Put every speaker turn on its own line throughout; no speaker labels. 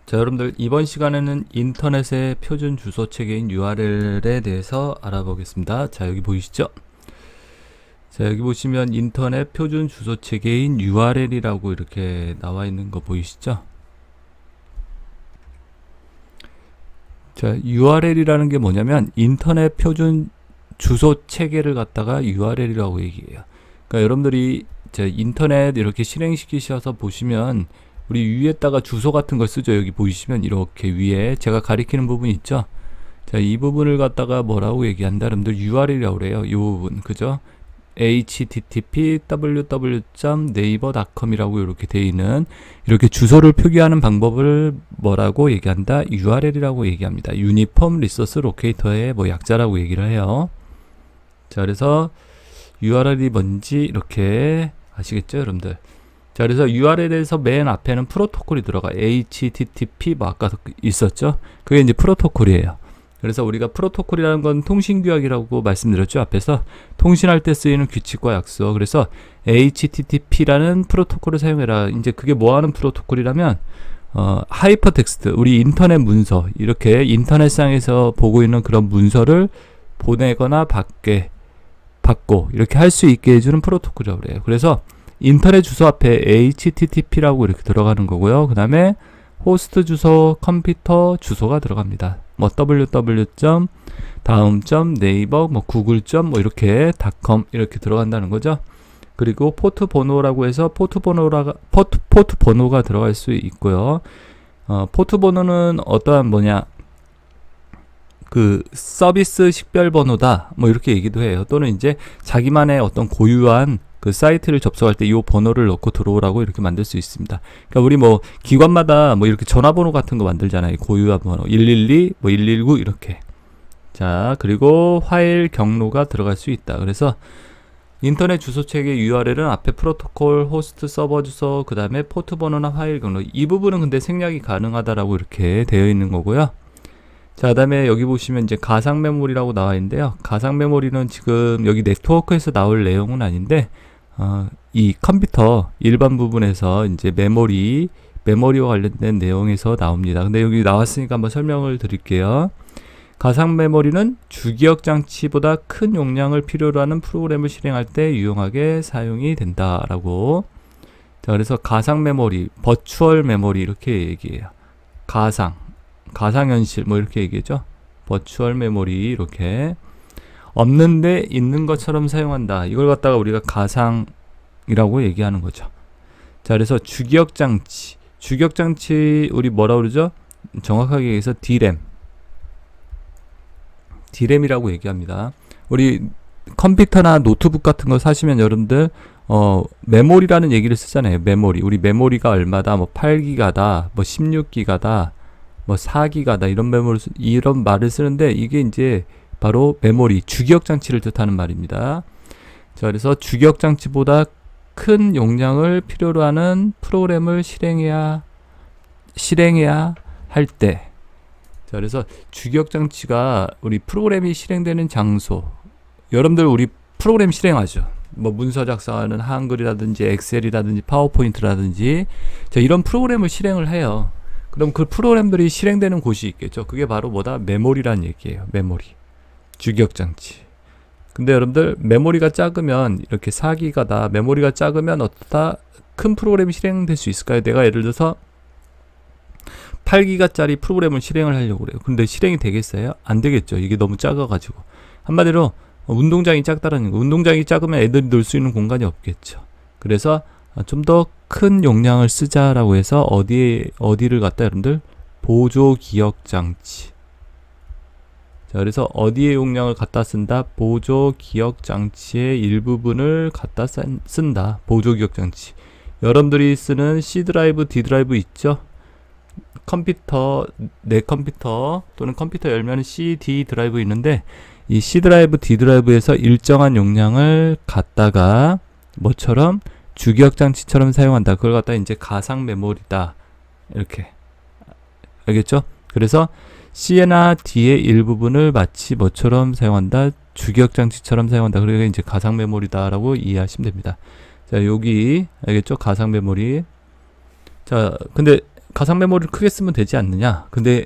자, 여러분들 이번 시간에는 인터넷의 표준 주소 체계인 URL에 대해서 알아보겠습니다. 자, 여기 보이시죠? 자, 여기 보시면 인터넷 표준 주소 체계인 URL이라고 이렇게 나와 있는 거 보이시죠? 자, URL이라는 게 뭐냐면 인터넷 표준 주소 체계를 갖다가 URL이라고 얘기해요. 그러니까 여러분들이 인터넷 이렇게 실행시키셔서 보시면 우리 위에다가 주소 같은 걸 쓰죠. 여기 보이시면 이렇게 위에 제가 가리키는 부분 있죠. 자, 이 부분을 갖다가 뭐라고 얘기한다? 여러분들 URL이라고 그래요. 이 부분, 그죠? http www.naver.com이라고 이렇게 돼 있는 이렇게 주소를 표기하는 방법을 뭐라고 얘기한다? URL이라고 얘기합니다. 유니폼 리소스 로케이터의 뭐 약자라고 얘기를 해요. 자, 그래서 URL이 뭔지 이렇게 아시겠죠, 여러분들? 자, 그래서 URL에서 맨 앞에는 프로토콜이 들어가. HTTP 뭐 아까 있었죠? 그게 이제 프로토콜이에요. 그래서 우리가 프로토콜이라는 건 통신규약이라고 말씀드렸죠, 앞에서. 통신할 때 쓰이는 규칙과 약속. 그래서 HTTP라는 프로토콜을 사용해라. 이제 그게 뭐 하는 프로토콜이라면 하이퍼텍스트, 우리 인터넷 문서, 이렇게 인터넷상에서 보고 있는 그런 문서를 보내거나 받고 이렇게 할 수 있게 해주는 프로토콜이라고 그래요. 그래서 인터넷 주소 앞에 HTTP라고 이렇게 들어가는 거고요. 그 다음에 호스트 주소, 컴퓨터 주소가 들어갑니다. 뭐 www. 네이버, 뭐 구글. 뭐 이렇게 .com 이렇게 들어간다는 거죠. 그리고 포트 번호라고 해서 포트 번호가 들어갈 수 있고요. 포트 번호는 어떠한 그 서비스 식별 번호다 뭐 이렇게 얘기도 해요. 또는 이제 자기만의 어떤 고유한 그 사이트를 접속할 때 이 번호를 넣고 들어오라고 이렇게 만들 수 있습니다. 그러니까 우리 뭐 기관마다 뭐 이렇게 전화번호 같은 거 만들잖아요. 고유한 번호 112, 뭐 119 이렇게. 자, 그리고 파일 경로가 들어갈 수 있다. 그래서 인터넷 주소 체계 URL은 앞에 프로토콜, 호스트, 서버 주소, 그 다음에 포트 번호나 파일 경로, 이 부분은 근데 생략이 가능하다라고 이렇게 되어 있는 거고요. 자, 그 다음에 여기 보시면 이제 가상 메모리라고 나와 있는데요. 가상 메모리는 지금 여기 네트워크에서 나올 내용은 아닌데, 이 컴퓨터 일반 부분에서 이제 메모리와 관련된 내용에서 나옵니다. 근데 여기 나왔으니까 한번 설명을 드릴게요. 가상 메모리는 주기억 장치보다 큰 용량을 필요로 하는 프로그램을 실행할 때 유용하게 사용이 된다라고. 자, 그래서 가상 메모리, 버추얼 메모리 이렇게 얘기해요. 가상현실 뭐 이렇게 얘기하죠. 버추얼 메모리 이렇게 없는데 있는 것처럼 사용한다. 이걸 갖다가 우리가 가상이라고 얘기하는 거죠. 자, 그래서 주기억장치 우리 뭐라 그러죠? 정확하게 얘기해서 D램이라고 얘기합니다. 우리 컴퓨터나 노트북 같은 거 사시면 여러분들 메모리라는 얘기를 쓰잖아요. 메모리. 우리 메모리가 얼마다, 뭐 8기가다, 뭐 16기가다, 뭐 4기가다 이런 말을 쓰는데 이게 이제 바로 메모리, 주기억 장치를 뜻하는 말입니다. 자, 그래서 주기억 장치보다 큰 용량을 필요로 하는 프로그램을 실행해야 할 때. 자, 그래서 주기억 장치가 우리 프로그램이 실행되는 장소. 여러분들 우리 프로그램 실행하죠. 뭐 문서 작성하는 한글이라든지 엑셀이라든지 파워포인트라든지. 자, 이런 프로그램을 실행을 해요. 그럼 그 프로그램들이 실행되는 곳이 있겠죠. 그게 바로 뭐다? 메모리란 얘기예요. 메모리. 주기억 장치. 근데 여러분들 메모리가 작으면 이렇게 4기가다. 메모리가 작으면 어떻다? 큰 프로그램이 실행될 수 있을까요? 내가 예를 들어서 8기가짜리 프로그램을 실행을 하려고 그래요. 근데 실행이 되겠어요? 안 되겠죠. 이게 너무 작아가지고. 한마디로 운동장이 작다라는 거. 운동장이 작으면 애들이 놀 수 있는 공간이 없겠죠. 그래서 좀 더 큰 용량을 쓰자라고 해서 어디를 갖다 여러분들 보조 기억 장치. 자, 그래서 어디에 용량을 갖다 쓴다? 보조 기억 장치의 일부분을 갖다 쓴다. 보조 기억 장치. 여러분들이 쓰는 C 드라이브, D 드라이브 있죠? 내 컴퓨터 또는 컴퓨터 열면 C, D 드라이브 있는데 이 C 드라이브, D 드라이브에서 일정한 용량을 갖다가 뭐처럼 주기억 장치처럼 사용한다. 그걸 갖다 이제 가상 메모리다. 이렇게. 알겠죠? 그래서 C나 D의 일부분을 마치 뭐처럼 사용한다? 주기억 장치처럼 사용한다. 그러니까 이제 가상 메모리다라고 이해하시면 됩니다. 자, 여기 알겠죠? 가상 메모리. 자, 근데 가상 메모리를 크게 쓰면 되지 않느냐. 근데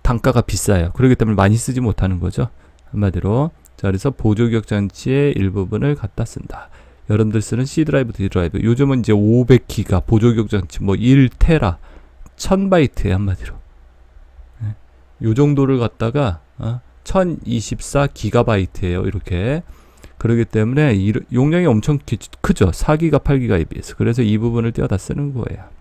단가가 비싸요. 그렇기 때문에 많이 쓰지 못하는 거죠. 한마디로. 자, 그래서 보조기억 장치의 일부분을 갖다 쓴다. 여러분들 쓰는 C 드라이브, D 드라이브. 요즘은 이제 500기가 보조기억 장치 뭐 1테라 1000바이트에 한마디로. 요 정도를 갖다가 1024기가바이트예요. 이렇게. 그렇기 때문에 용량이 엄청 크죠. 4기가, 8기가에 비해서. 그래서 이 부분을 떼어다 쓰는 거예요.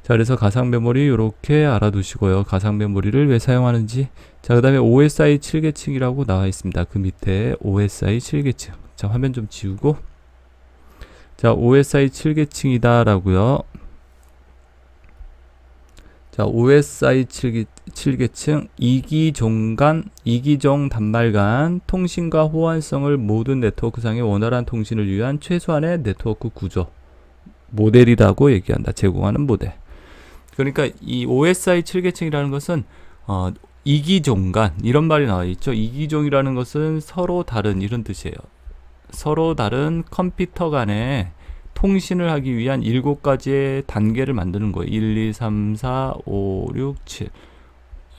자, 그래서 가상 메모리 이렇게 알아두시고요. 가상 메모리를 왜 사용하는지. 자, 그 다음에 OSI 7계층이라고 나와 있습니다. 그 밑에 OSI 7계층. 자, 화면 좀 지우고. 자, OSI 7계층이다 라고요. 자, OSI 7계층 2기종 단말간 통신과 호환성을 모든 네트워크상의 원활한 통신을 위한 최소한의 네트워크 구조 모델이라고 얘기한다. 제공하는 모델. 그러니까 이 OSI 7계층이라는 것은 2기종 간 이런 말이 나와 있죠. 2기종이라는 것은 서로 다른 이런 뜻이에요. 서로 다른 컴퓨터 간에 통신을 하기 위한 7가지의 단계를 만드는 거예요. 1, 2, 3, 4, 5, 6, 7.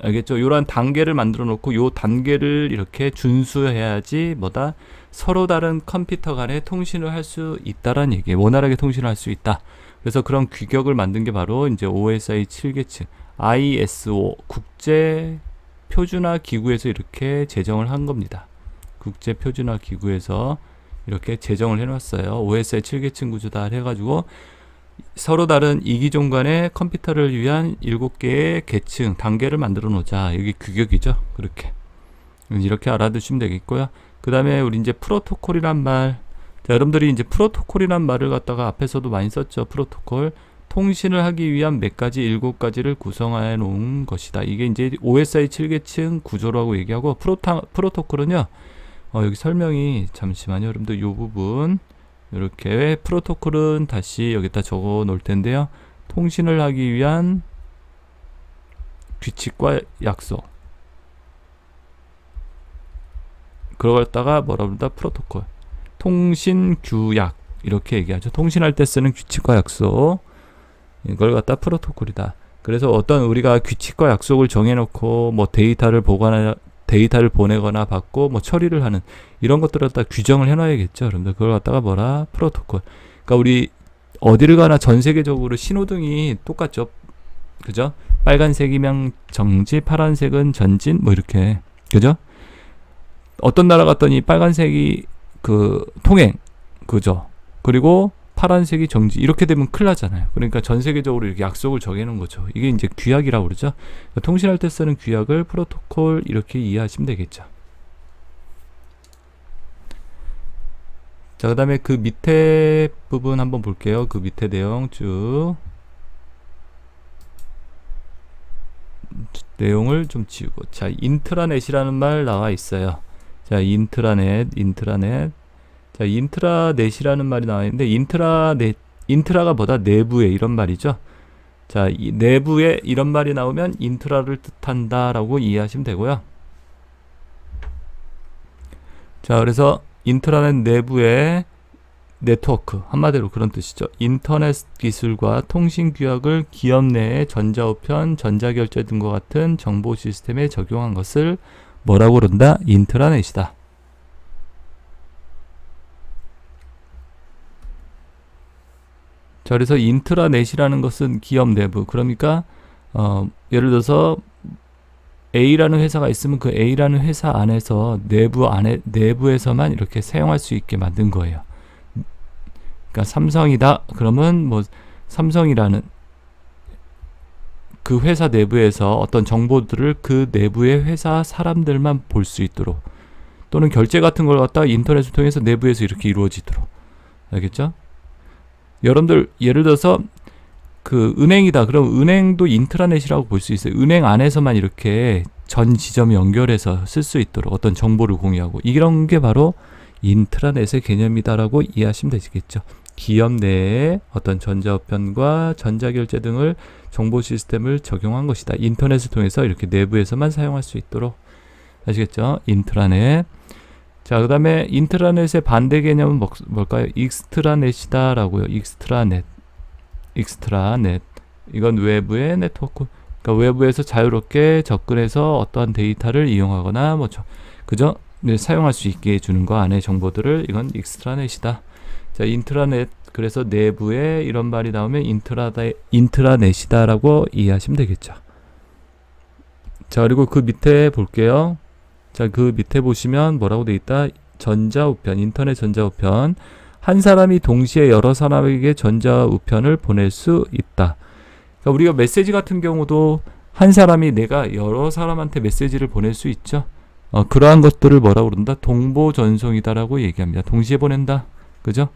알겠죠? 이런 단계를 만들어 놓고 요 단계를 이렇게 준수해야지 뭐다? 서로 다른 컴퓨터 간에 통신을 할 수 있다라는 얘기예요. 원활하게 통신을 할 수 있다. 그래서 그런 규격을 만든 게 바로 이제 OSI 7계층 ISO 국제 표준화 기구에서 이렇게 제정을 한 겁니다. 국제 표준화 기구에서 이렇게 제정을 해놨어요. OSI 7계층 구조다 해가지고 서로 다른 이기종 간의 컴퓨터를 위한 7개의 계층, 단계를 만들어 놓자. 여기 규격이죠. 그렇게. 이렇게 알아두시면 되겠고요. 그 다음에 우리 이제 프로토콜이란 말. 자, 여러분들이 이제 프로토콜이란 말을 갖다가 앞에서도 많이 썼죠. 프로토콜. 통신을 하기 위한 몇 가지, 7가지를 구성해 놓은 것이다. 이게 이제 OSI 7계층 구조라고 얘기하고, 프로토콜은요, 여기 설명이, 잠시만요. 여러분들 요 부분. 이렇게 프로토콜은 다시 여기다 적어 놓을 텐데요. 통신을 하기 위한 규칙과 약속. 그러다가 뭐라 부른다? 프로토콜. 통신 규약. 이렇게 얘기하죠. 통신할 때 쓰는 규칙과 약속. 이걸 갖다 프로토콜이다. 그래서 어떤 우리가 규칙과 약속을 정해놓고 뭐 데이터를 보내거나 받고 뭐 처리를 하는 이런 것들을 갖다 규정을 해놔야겠죠. 여러분들 그걸 갖다가 뭐라? 프로토콜. 그러니까 우리 어디를 가나 전 세계적으로 신호등이 똑같죠. 그죠? 빨간색이면 정지, 파란색은 전진, 뭐 이렇게. 그죠? 어떤 나라 갔더니 빨간색이 그 통행, 그죠? 그리고 파란색이 정지, 이렇게 되면 큰일 나잖아요. 그러니까 전 세계적으로 이렇게 약속을 정해놓은 거죠. 이게 이제 규약이라고 그러죠. 통신할 때 쓰는 규약을 프로토콜 이렇게 이해하시면 되겠죠. 자, 그 다음에 그 밑에 부분 한번 볼게요. 그 밑에 내용 쭉. 내용을 좀 지우고. 자, 인트라넷이라는 말 나와 있어요. 자, 인트라넷. 자, 인트라넷이라는 말이 나와 있는데, 인트라가 뭐다? 내부에, 이런 말이죠. 자, 이 내부에 이런 말이 나오면 인트라를 뜻한다 라고 이해하시면 되고요. 자, 그래서 인트라넷 내부의 네트워크, 한마디로 그런 뜻이죠. 인터넷 기술과 통신 규약을 기업 내의 전자우편, 전자결제 등과 같은 정보 시스템에 적용한 것을 뭐라고 그런다? 인트라넷이다. 자, 그래서 인트라넷이라는 것은 기업 내부. 그러니까 예를 들어서 A라는 회사가 있으면 그 A라는 회사 안에서 내부에서만 이렇게 사용할 수 있게 만든 거예요. 그러니까 삼성이다. 그러면 뭐 삼성이라는 그 회사 내부에서 어떤 정보들을 그 내부의 회사 사람들만 볼 수 있도록, 또는 결제 같은 걸 갖다가 인터넷을 통해서 내부에서 이렇게 이루어지도록. 알겠죠? 여러분들 예를 들어서 그 은행이다. 그럼 은행도 인트라넷이라고 볼 수 있어요. 은행 안에서만 이렇게 전 지점 연결해서 쓸 수 있도록 어떤 정보를 공유하고, 이런 게 바로 인트라넷의 개념이다라고 이해하시면 되시겠죠. 기업 내에 어떤 전자우편과 전자결제 등을 정보 시스템을 적용한 것이다. 인터넷을 통해서 이렇게 내부에서만 사용할 수 있도록. 아시겠죠? 인트라넷. 자, 그 다음에 인트라넷의 반대 개념은 뭘까요? 익스트라넷이다 라고요. 익스트라넷. 이건 외부의 네트워크. 그러니까 외부에서 자유롭게 접근해서 어떠한 데이터를 이용하거나 그죠? 네, 사용할 수 있게 해주는 거 안에 정보들을 이건 익스트라넷이다. 자, 인트라넷. 그래서 내부에 이런 말이 나오면 인트라넷이다라고 이해하시면 되겠죠. 자, 그리고 그 밑에 볼게요. 자, 그 밑에 보시면 뭐라고 돼 있다? 전자우편, 인터넷 전자우편. 한 사람이 동시에 여러 사람에게 전자우편을 보낼 수 있다. 그러니까 우리가 메시지 같은 경우도 한 사람이 내가 여러 사람한테 메시지를 보낼 수 있죠. 그러한 것들을 뭐라고 그런다? 동보 전송이다라고 얘기합니다. 동시에 보낸다. 그죠?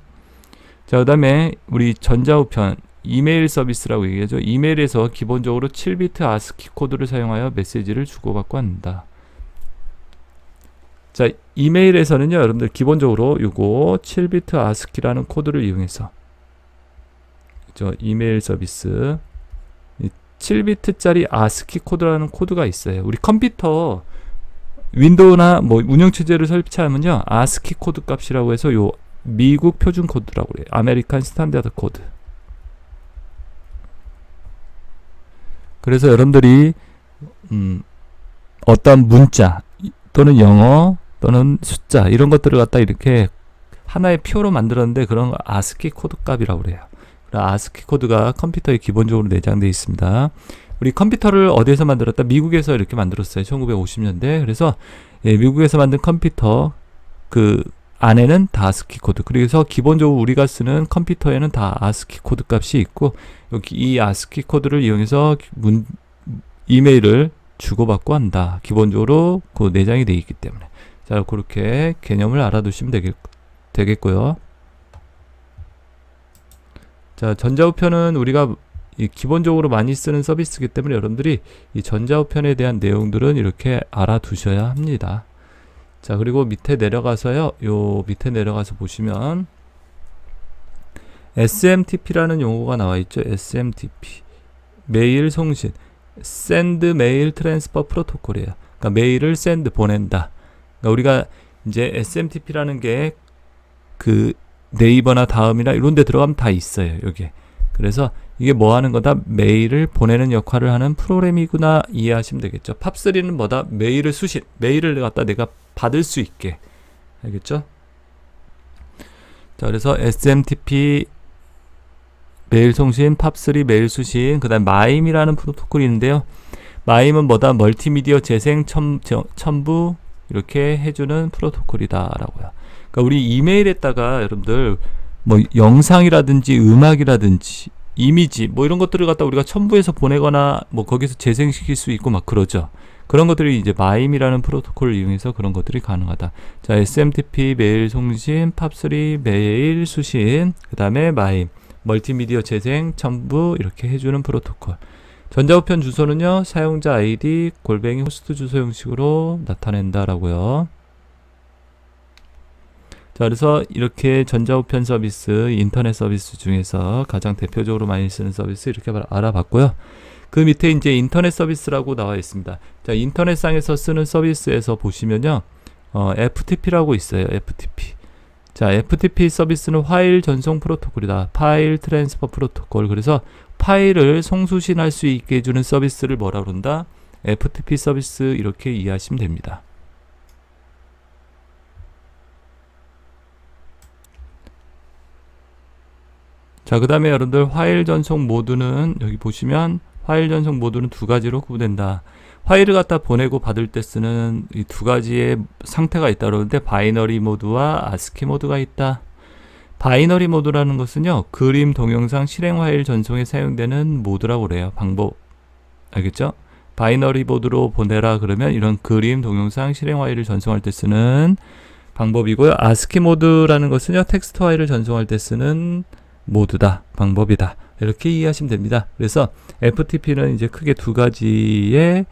자, 그 다음에 우리 전자우편, 이메일 서비스라고 얘기하죠. 이메일에서 기본적으로 7비트 아스키 코드를 사용하여 메시지를 주고받고 한다. 자, 이메일에서는요, 여러분들 기본적으로 요거 7비트 아스키라는 코드를 이용해서 이메일 서비스 7비트짜리 아스키 코드라는 코드가 있어요. 우리 컴퓨터 윈도우나 운영체제를 설치하면요, 아스키 코드 값이라고 해서 요 미국 표준 코드라고 그래요. 아메리칸 스탠다드 코드. 그래서 여러분들이 어떤 문자 또는 영어 또는 숫자 이런 것들을 갖다 이렇게 하나의 표로 만들었는데 그런 거 아스키 코드 값이라고 그래요. 아스키 코드가 컴퓨터에 기본적으로 내장되어 있습니다. 우리 컴퓨터를 어디에서 만들었다? 미국에서 이렇게 만들었어요. 1950년대. 그래서 미국에서 만든 컴퓨터 그 안에는 다 아스키 코드. 그래서 기본적으로 우리가 쓰는 컴퓨터에는 다 아스키 코드 값이 있고, 여기 이 아스키 코드를 이용해서 이메일을 주고받고 한다. 기본적으로 그 내장이 되어 있기 때문에. 자, 그렇게 개념을 알아두시면 되겠고요. 자, 전자우편은 우리가 기본적으로 많이 쓰는 서비스이기 때문에 여러분들이 이 전자우편에 대한 내용들은 이렇게 알아두셔야 합니다. 자, 그리고 밑에 내려가서요. 요 밑에 내려가서 보시면 SMTP라는 용어가 나와 있죠. SMTP. 메일 송신. Send Mail Transfer Protocol이에요. 그러니까 메일을 send 보낸다. 그러니까 우리가 이제 SMTP라는 게 그 네이버나 다음이나 이런 데 들어가면 다 있어요. 여기에. 그래서 이게 뭐 하는 거다? 메일을 보내는 역할을 하는 프로그램이구나 이해하시면 되겠죠. 팝3는 뭐다? 메일을 수신. 메일을 갖다 내가 받을 수 있게. 알겠죠? 자, 그래서 SMTP 메일 송신, 팝3 메일 수신, 그 다음 마임이라는 프로토콜이 있는데요. 마임은 뭐다? 멀티미디어 재생 첨부 이렇게 해주는 프로토콜이다 라고요. 그러니까 우리 이메일에다가 여러분들 뭐 영상이라든지 음악이라든지 이미지 뭐 이런 것들을 갖다 우리가 첨부해서 보내거나 뭐 거기서 재생시킬 수 있고 막 그러죠. 그런 것들이 이제 마임이라는 프로토콜을 이용해서 그런 것들이 가능하다. 자, SMTP 메일 송신, 팝3 메일 수신, 그 다음에 마임, 멀티미디어 재생 첨부 이렇게 해주는 프로토콜. 전자우편 주소는요, 사용자 아이디 @ 호스트 주소 형식으로 나타낸다라고요. 자, 그래서 이렇게 전자우편 서비스, 인터넷 서비스 중에서 가장 대표적으로 많이 쓰는 서비스 이렇게 알아봤고요. 그 밑에 이제 인터넷 서비스라고 나와 있습니다. 자, 인터넷상에서 쓰는 서비스에서 보시면요, FTP라고 있어요. FTP. 자, FTP 서비스는 파일 전송 프로토콜이다. 파일 트랜스퍼 프로토콜. 그래서 파일을 송수신할 수 있게 해주는 서비스를 뭐라 그런다? FTP 서비스 이렇게 이해하시면 됩니다. 자, 그 다음에 여러분들 파일 전송 모드는 여기 보시면 파일 전송 모드는 두 가지로 구분된다. 파일을 갖다 보내고 받을 때 쓰는 이 두 가지의 상태가 있다 그러는데 바이너리 모드와 아스키 모드가 있다. 바이너리 모드라는 것은요, 그림, 동영상, 실행 파일 전송에 사용되는 모드라고 그래요. 방법. 알겠죠? 바이너리 모드로 보내라 그러면 이런 그림, 동영상, 실행 파일을 전송할 때 쓰는 방법이고요. 아스키 모드라는 것은요, 텍스트 파일을 전송할 때 쓰는 모드다, 방법이다. 이렇게 이해하시면 됩니다. 그래서 FTP는 이제 크게 두 가지의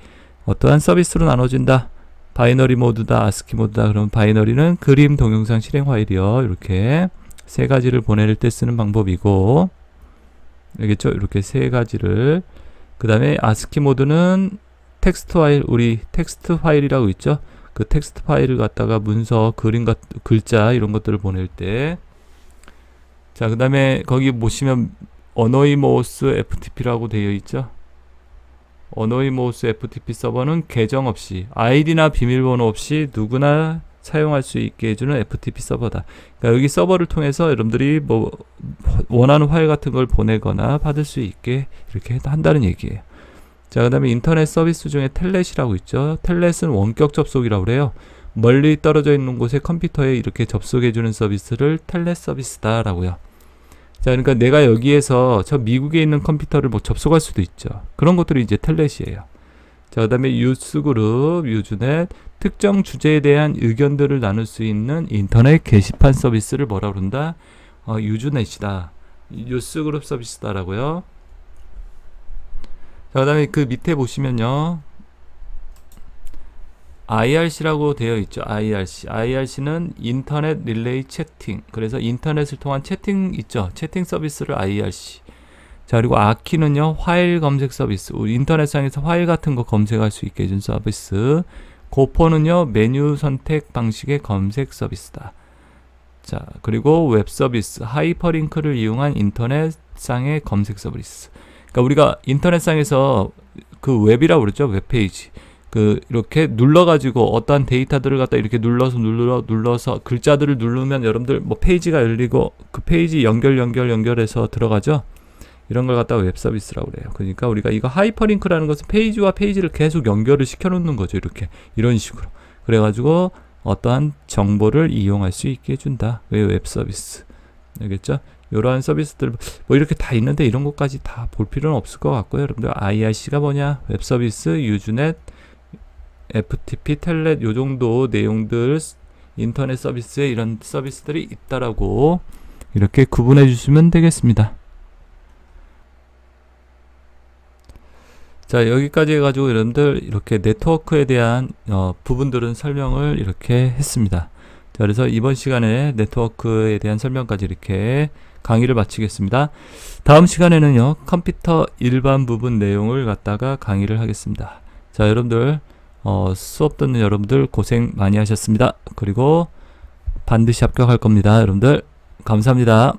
어떠한 서비스로 나눠진다. 바이너리 모드다, 아스키 모드다. 그러면 바이너리는 그림, 동영상, 실행 파일이요. 이렇게 세 가지를 보낼 때 쓰는 방법이고, 알겠죠? 이렇게 세 가지를. 그 다음에 아스키 모드는 텍스트 파일, 우리 텍스트 파일이라고 있죠? 그 텍스트 파일을 갖다가 문서, 그림, 글자 이런 것들을 보낼 때. 자, 그 다음에 거기 보시면 어노이모스 FTP라고 되어 있죠. 어노이모스 FTP 서버는 계정 없이 아이디나 비밀번호 없이 누구나 사용할 수 있게 해주는 FTP 서버다. 그러니까 여기 서버를 통해서 여러분들이 뭐 원하는 파일 같은 걸 보내거나 받을 수 있게 이렇게 한다는 얘기예요. 자, 그 다음에 인터넷 서비스 중에 텔넷이라고 있죠. 텔넷은 원격 접속이라고 그래요. 멀리 떨어져 있는 곳에 컴퓨터에 이렇게 접속해주는 서비스를 텔넷 서비스다 라고요. 자, 그러니까 내가 여기에서 저 미국에 있는 컴퓨터를 뭐 접속할 수도 있죠. 그런 것들이 이제 텔넷이에요. 자, 그 다음에 유스그룹, 유즈넷, 특정 주제에 대한 의견들을 나눌 수 있는 인터넷 게시판 서비스를 뭐라 그런다? 유즈넷이다. 유스그룹 서비스다라고요. 자, 그 다음에 그 밑에 보시면요. IRC라고 되어 있죠. IRC. IRC는 인터넷 릴레이 채팅. 그래서 인터넷을 통한 채팅 있죠. 채팅 서비스를 IRC. 자, 그리고 아키는요, 파일 검색 서비스. 인터넷상에서 파일 같은 거 검색할 수 있게 해준 서비스. 고포는요, 메뉴 선택 방식의 검색 서비스다. 자, 그리고 웹 서비스. 하이퍼링크를 이용한 인터넷상의 검색 서비스. 그러니까 우리가 인터넷상에서 그 웹이라고 그랬죠. 웹페이지. 이렇게 눌러가지고 어떠한 데이터들을 갖다 이렇게 눌러서 글자들을 누르면 여러분들 뭐 페이지가 열리고 그 페이지 연결해서 들어가죠. 이런 걸 갖다가 웹 서비스라고 그래요. 그러니까 우리가 이거 하이퍼링크라는 것은 페이지와 페이지를 계속 연결을 시켜 놓는 거죠. 이렇게 이런 식으로. 그래가지고 어떠한 정보를 이용할 수 있게 해준다. 웹 서비스. 알겠죠? 이러한 서비스들 뭐 이렇게 다 있는데 이런 것까지 다 볼 필요는 없을 것 같고요. 여러분들 IRC가 뭐냐? 웹 서비스, 유즈넷, FTP, 텔넷 요 정도 내용들 인터넷 서비스에 이런 서비스들이 있다라고 이렇게 구분해 주시면 되겠습니다. 자, 여기까지 해가지고 여러분들 이렇게 네트워크에 대한 부분들은 설명을 이렇게 했습니다. 자, 그래서 이번 시간에 네트워크에 대한 설명까지 이렇게 강의를 마치겠습니다. 다음 시간에는요, 컴퓨터 일반 부분 내용을 갖다가 강의를 하겠습니다. 자, 여러분들 수업 듣는 여러분들 고생 많이 하셨습니다. 그리고 반드시 합격할 겁니다. 여러분들 감사합니다.